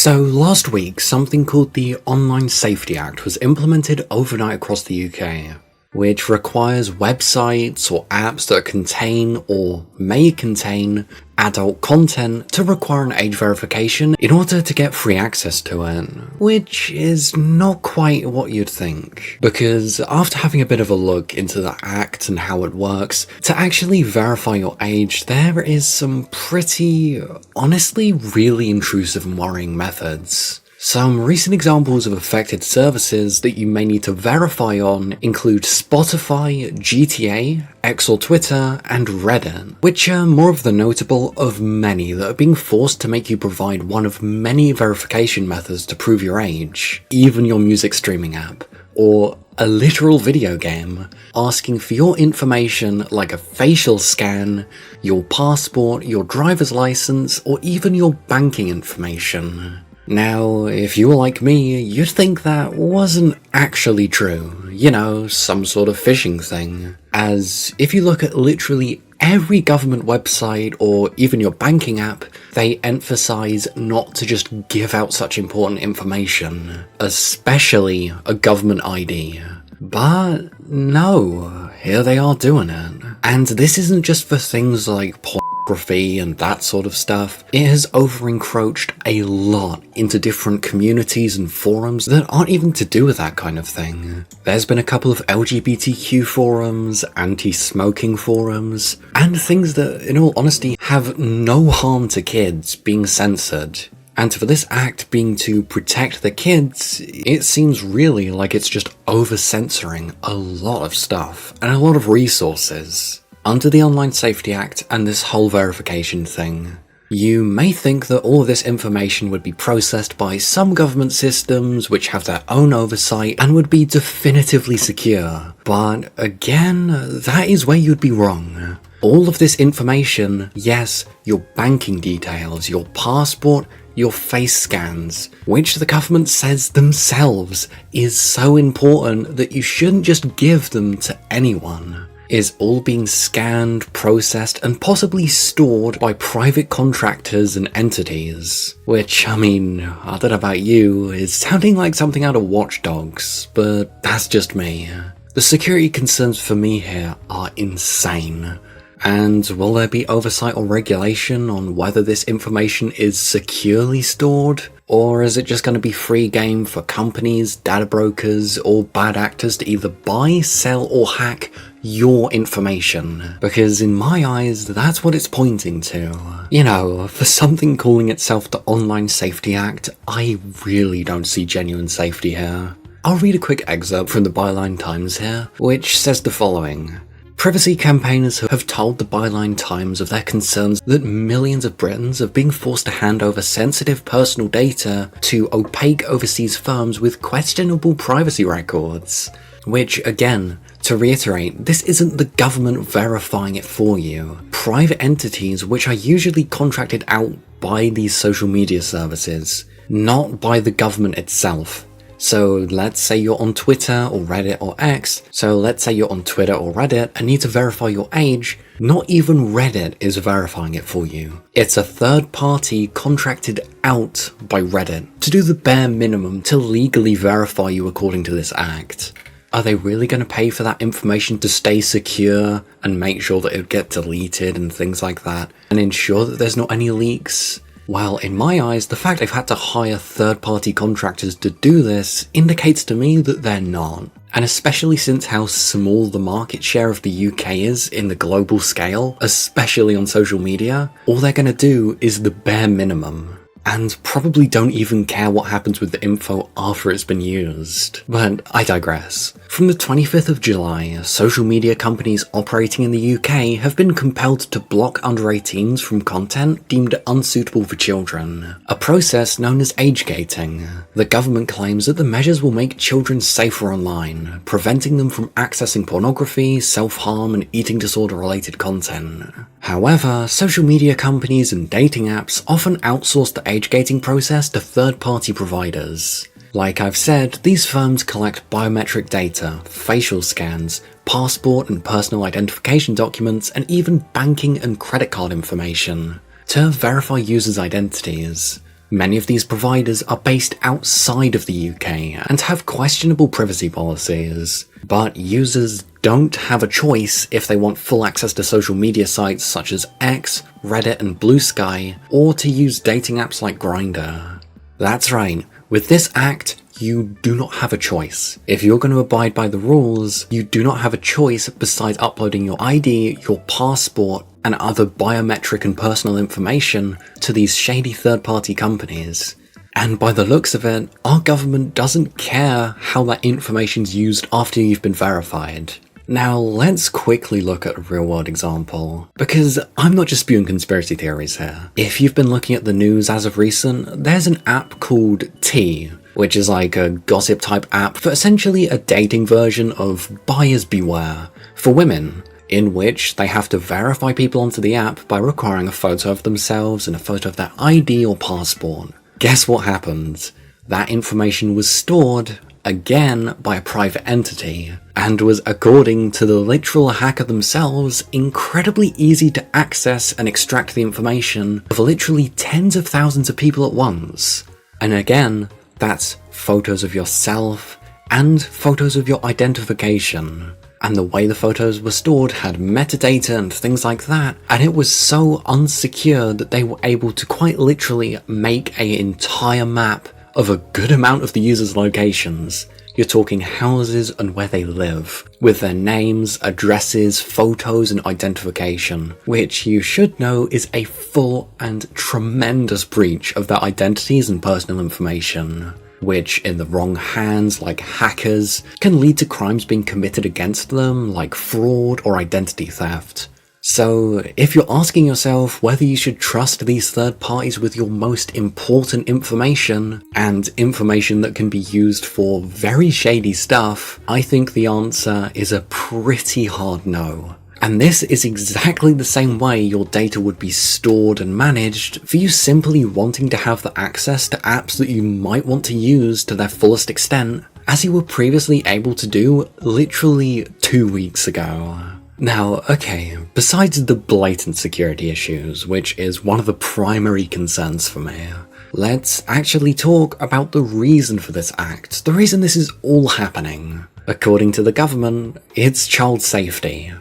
So last week, something called the Online Safety Act was implemented overnight across the UK, which requires websites or apps that contain or may contain adult content to require an age verification in order to get free access to it, which is not quite what you'd think. Because after having a bit of a look into the act and how it works, to actually verify your age, there is some pretty, honestly, really intrusive and worrying methods. Some recent examples of affected services that you may need to verify on include Spotify, GTA, X or Twitter, and Reddit, which are more of the notable of many that are being forced to make you provide one of many verification methods to prove your age, even your music streaming app, or a literal video game, asking for your information like a facial scan, your passport, your driver's license, or even your banking information. Now, if you were like me, you'd think that wasn't actually true, you know, some sort of phishing thing. As if you look at literally every government website or even your banking app, they emphasize not to just give out such important information, especially a government ID. But no, here they are doing it. And this isn't just for things like pornography and that sort of stuff. It has over-encroached a lot into different communities and forums that aren't even to do with that kind of thing. There's been a couple of LGBTQ forums, anti-smoking forums, and things that, in all honesty, have no harm to kids being censored. And for this act being to protect the kids, it seems really like it's just over-censoring a lot of stuff and a lot of resources. Under the Online Safety Act and this whole verification thing, you may think that all of this information would be processed by some government systems which have their own oversight and would be definitively secure. But again, that is where you'd be wrong. All of this information, yes, your banking details, your passport, your face scans, which the government says themselves is so important that you shouldn't just give them to anyone, is all being scanned, processed, and possibly stored by private contractors and entities. Which, I mean, I don't know about you, is sounding like something out of Watch Dogs, but that's just me. The security concerns for me here are insane. And will there be oversight or regulation on whether this information is securely stored? Or is it just going to be free game for companies, data brokers, or bad actors to either buy, sell, or hack your information? Because in my eyes, that's what it's pointing to. You know, for something calling itself the Online Safety Act, I really don't see genuine safety here. I'll read a quick excerpt from the Byline Times here, which says the following. Privacy campaigners have told the Byline Times of their concerns that millions of Britons are being forced to hand over sensitive personal data to opaque overseas firms with questionable privacy records. Which, again, to reiterate, this isn't the government verifying it for you. Private entities which are usually contracted out by these social media services, not by the government itself. So let's say you're on Twitter or Reddit or X, and need to verify your age, not even Reddit is verifying it for you. It's a third party contracted out by Reddit to do the bare minimum to legally verify you according to this act. Are they really going to pay for that information to stay secure and make sure that it would get deleted and things like that, and ensure that there's not any leaks? Well, in my eyes, the fact they've had to hire third-party contractors to do this indicates to me that they're not. And especially since how small the market share of the UK is in the global scale, especially on social media, all they're going to do is the bare minimum. And probably don't even care what happens with the info after it's been used. But I digress. From the 25th of July, social media companies operating in the UK have been compelled to block under 18s from content deemed unsuitable for children, a process known as age gating. The government claims that the measures will make children safer online, preventing them from accessing pornography, self-harm, and eating disorder-related content. However, social media companies and dating apps often outsource the age gating process to third-party providers. Like I've said, these firms collect biometric data, facial scans, passport and personal identification documents, and even banking and credit card information to verify users' identities. Many of these providers are based outside of the UK and have questionable privacy policies, but users don't have a choice if they want full access to social media sites such as X, Reddit and Blue Sky, or to use dating apps like Grindr. That's right, with this act, you do not have a choice. If you're going to abide by the rules, you do not have a choice besides uploading your ID, your passport, and other biometric and personal information to these shady third-party companies. And by the looks of it, our government doesn't care how that information's used after you've been verified. Now, let's quickly look at a real-world example, because I'm not just spewing conspiracy theories here. If you've been looking at the news as of recent, there's an app called T, which is like a gossip-type app for essentially a dating version of Buyers Beware for women, in which they have to verify people onto the app by requiring a photo of themselves and a photo of their ID or passport. Guess what happened? That information was stored, again, by a private entity, and was, according to the literal hacker themselves, incredibly easy to access and extract the information of literally tens of thousands of people at once. And again, that's photos of yourself and photos of your identification. And the way the photos were stored had metadata and things like that, and it was so unsecure that they were able to quite literally make an entire map of a good amount of the user's locations. You're talking houses and where they live, with their names, addresses, photos and identification, which you should know is a full and tremendous breach of their identities and personal information, which in the wrong hands, like hackers, can lead to crimes being committed against them, like fraud or identity theft. So, if you're asking yourself whether you should trust these third parties with your most important information, and information that can be used for very shady stuff, I think the answer is a pretty hard no. And this is exactly the same way your data would be stored and managed for you simply wanting to have the access to apps that you might want to use to their fullest extent, as you were previously able to do literally 2 weeks ago. Now, okay, besides the blatant security issues, which is one of the primary concerns for me, let's actually talk about the reason for this act, the reason this is all happening. According to the government, it's child safety.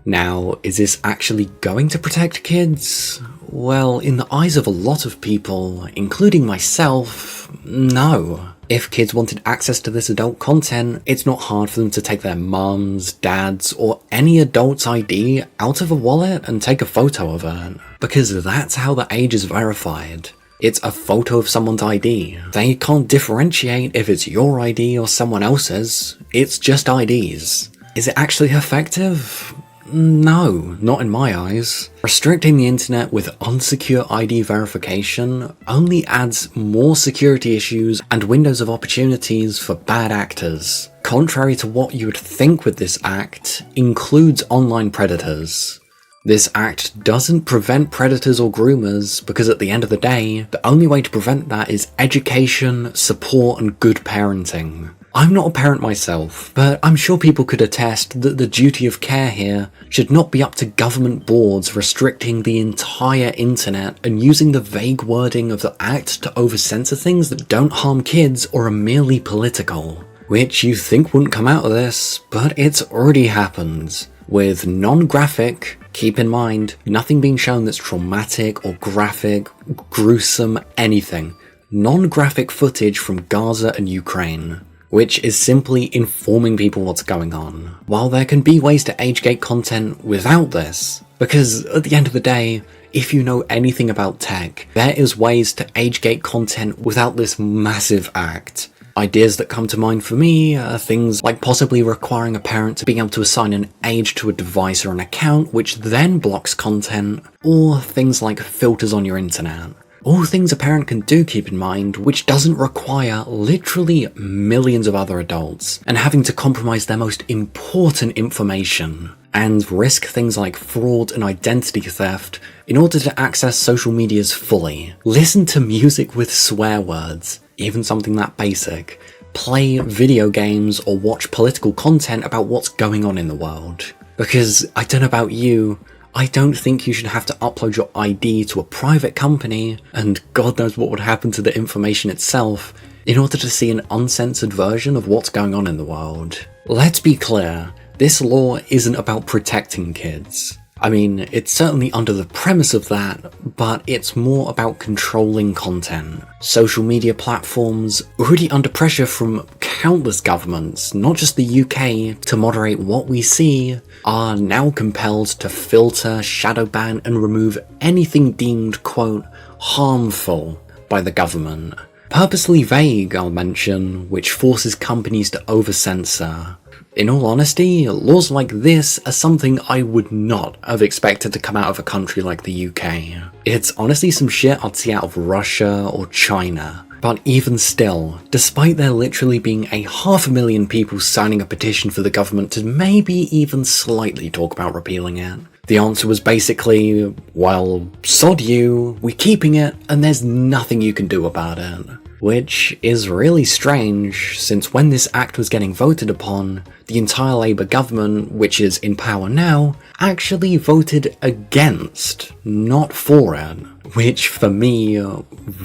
Now, is this actually going to protect kids? Well, in the eyes of a lot of people, including myself, no. If kids wanted access to this adult content, it's not hard for them to take their mums, dads, or any adult's ID out of a wallet and take a photo of it, because that's how the age is verified. It's a photo of someone's ID. They can't differentiate if it's your ID or someone else's. It's just IDs. Is it actually effective? No, not in my eyes. Restricting the internet with unsecure ID verification only adds more security issues and windows of opportunities for bad actors. Contrary to what you would think with this act, includes online predators. This act doesn't prevent predators or groomers because at the end of the day, the only way to prevent that is education, support and good parenting. I'm not a parent myself, but I'm sure people could attest that the duty of care here should not be up to government boards restricting the entire internet and using the vague wording of the act to over-censor things that don't harm kids or are merely political. Which you think wouldn't come out of this, but it's already happened. With non-graphic, keep in mind, nothing being shown that's traumatic or graphic, gruesome, anything. Non-graphic footage from Gaza and Ukraine, which is simply informing people what's going on. While there can be ways to age-gate content without this, because at the end of the day, if you know anything about tech, there is ways to age-gate content without this massive act. Ideas that come to mind for me are things like possibly requiring a parent to be able to assign an age to a device or an account, which then blocks content, or things like filters on your internet. All things a parent can do, keep in mind, which doesn't require literally millions of other adults, and having to compromise their most important information, and risk things like fraud and identity theft in order to access social medias fully. Listen to music with swear words, even something that basic. Play video games or watch political content about what's going on in the world. Because, I don't know about you, I don't think you should have to upload your ID to a private company, and God knows what would happen to the information itself, in order to see an uncensored version of what's going on in the world. Let's be clear, this law isn't about protecting kids. I mean, it's certainly under the premise of that, but it's more about controlling content. Social media platforms, already under pressure from countless governments, not just the UK, to moderate what we see, are now compelled to filter, shadow ban, and remove anything deemed, quote, harmful by the government. Purposely vague, I'll mention, which forces companies to over-censor. In all honesty, laws like this are something I would not have expected to come out of a country like the UK. It's honestly some shit I'd see out of Russia or China. But even still, despite there literally being 500,000 people signing a petition for the government to maybe even slightly talk about repealing it, the answer was basically, well, sod you, we're keeping it, and there's nothing you can do about it. Which is really strange, since when this act was getting voted upon, the entire Labour government, which is in power now, actually voted against, not for it. Which, for me,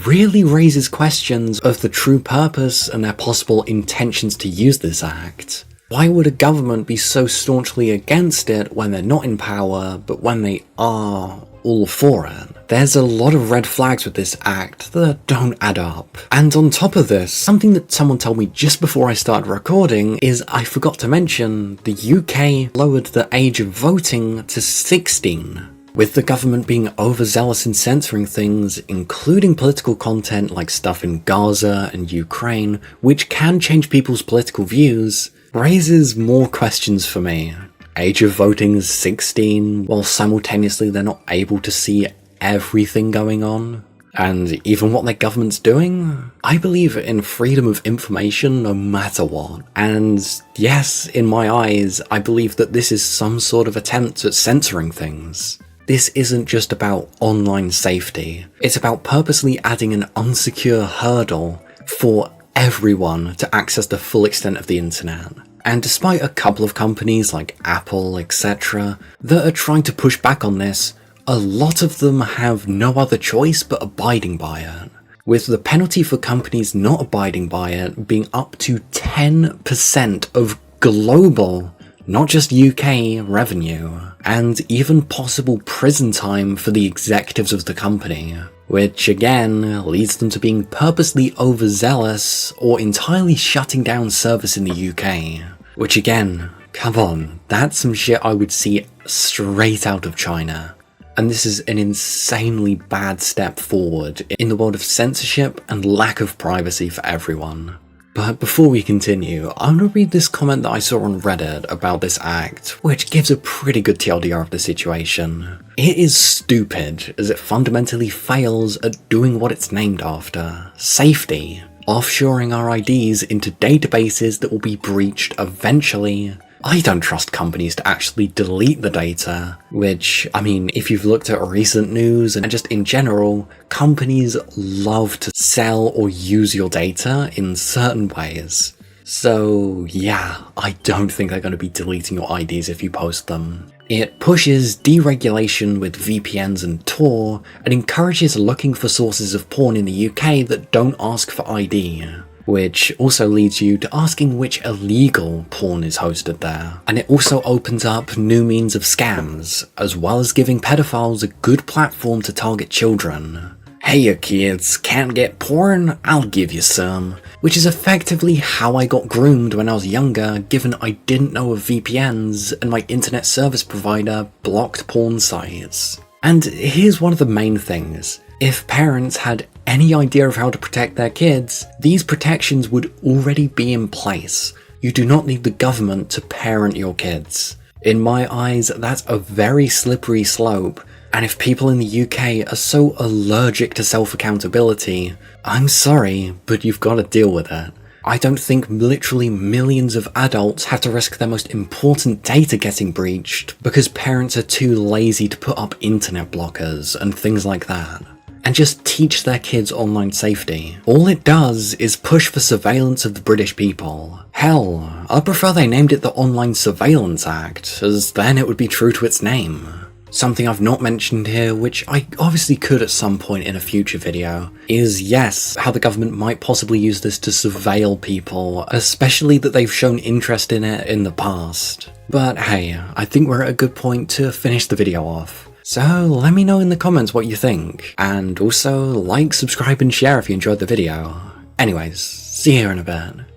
really raises questions of the true purpose and their possible intentions to use this act. Why would a government be so staunchly against it when they're not in power, but when they are all for it? There's a lot of red flags with this act that don't add up. And on top of this, something that someone told me just before I started recording is I forgot to mention the UK lowered the age of voting to 16. With the government being overzealous in censoring things, including political content like stuff in Gaza and Ukraine, which can change people's political views, raises more questions for me. Age of voting is 16, while simultaneously they're not able to see everything going on, and even what their government's doing. I believe in freedom of information no matter what, and yes, in my eyes, I believe that this is some sort of attempt at censoring things. This isn't just about online safety, it's about purposely adding an unsecure hurdle for everyone to access the full extent of the internet. And despite a couple of companies like Apple, etc., that are trying to push back on this, a lot of them have no other choice but abiding by it, with the penalty for companies not abiding by it being up to 10% of global, not just UK, revenue, and even possible prison time for the executives of the company, which again leads them to being purposely overzealous or entirely shutting down service in the UK. Which again, come on, that's some shit I would see straight out of China. And this is an insanely bad step forward in the world of censorship and lack of privacy for everyone. But before we continue, I'm going to read this comment that I saw on Reddit about this act, which gives a pretty good TLDR of the situation. It is stupid, as it fundamentally fails at doing what it's named after: safety. Offshoring our IDs into databases that will be breached eventually. I don't trust companies to actually delete the data, which, I mean, if you've looked at recent news and just in general, companies love to sell or use your data in certain ways. So yeah, I don't think they're going to be deleting your IDs if you post them. It pushes deregulation with VPNs and Tor, and encourages looking for sources of porn in the UK that don't ask for ID. Which also leads you to asking which illegal porn is hosted there. And it also opens up new means of scams, as well as giving pedophiles a good platform to target children. Hey you kids, can't get porn? I'll give you some. Which is effectively how I got groomed when I was younger, given I didn't know of VPNs and my internet service provider blocked porn sites. And here's one of the main things. If parents had any idea of how to protect their kids, these protections would already be in place. You do not need the government to parent your kids. In my eyes, that's a very slippery slope, and if people in the UK are so allergic to self-accountability, I'm sorry, but you've got to deal with it. I don't think literally millions of adults have to risk their most important data getting breached because parents are too lazy to put up internet blockers and things like that. And just teach their kids online safety. All it does is push for surveillance of the British people. Hell, I'd prefer they named it the Online Surveillance Act, as then it would be true to its name. Something I've not mentioned here, which I obviously could at some point in a future video, is yes, how the government might possibly use this to surveil people, especially that they've shown interest in it in the past. But hey, I think we're at a good point to finish the video off. So let me know in the comments what you think, and also like, subscribe and share if you enjoyed the video. Anyways, see you in a bit.